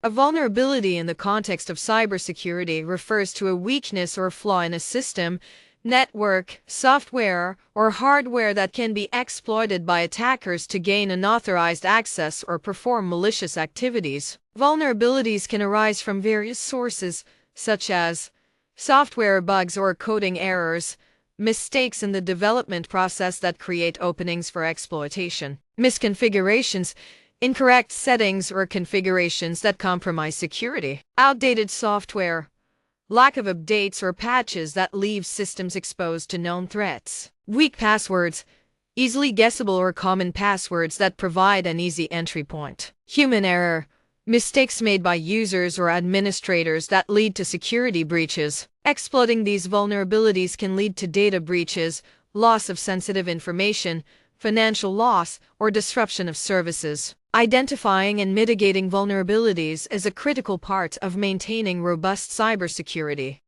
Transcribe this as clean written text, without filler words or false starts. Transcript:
A vulnerability in the context of cybersecurity refers to a weakness or flaw in a system, network, software, or hardware that can be exploited by attackers to gain unauthorized access or perform malicious activities. Vulnerabilities can arise from various sources, such as software bugs or coding errors, mistakes in the development process that create openings for exploitation, misconfigurations, incorrect settings or configurations that compromise security, outdated software, lack of updates or patches that leave systems exposed to known threats, weak passwords, easily guessable or common passwords that provide an easy entry point, human error, mistakes made by users or administrators that lead to security breaches. Exploiting these vulnerabilities can lead to data breaches, loss of sensitive information, financial loss, or disruption of services. Identifying and mitigating vulnerabilities is a critical part of maintaining robust cybersecurity.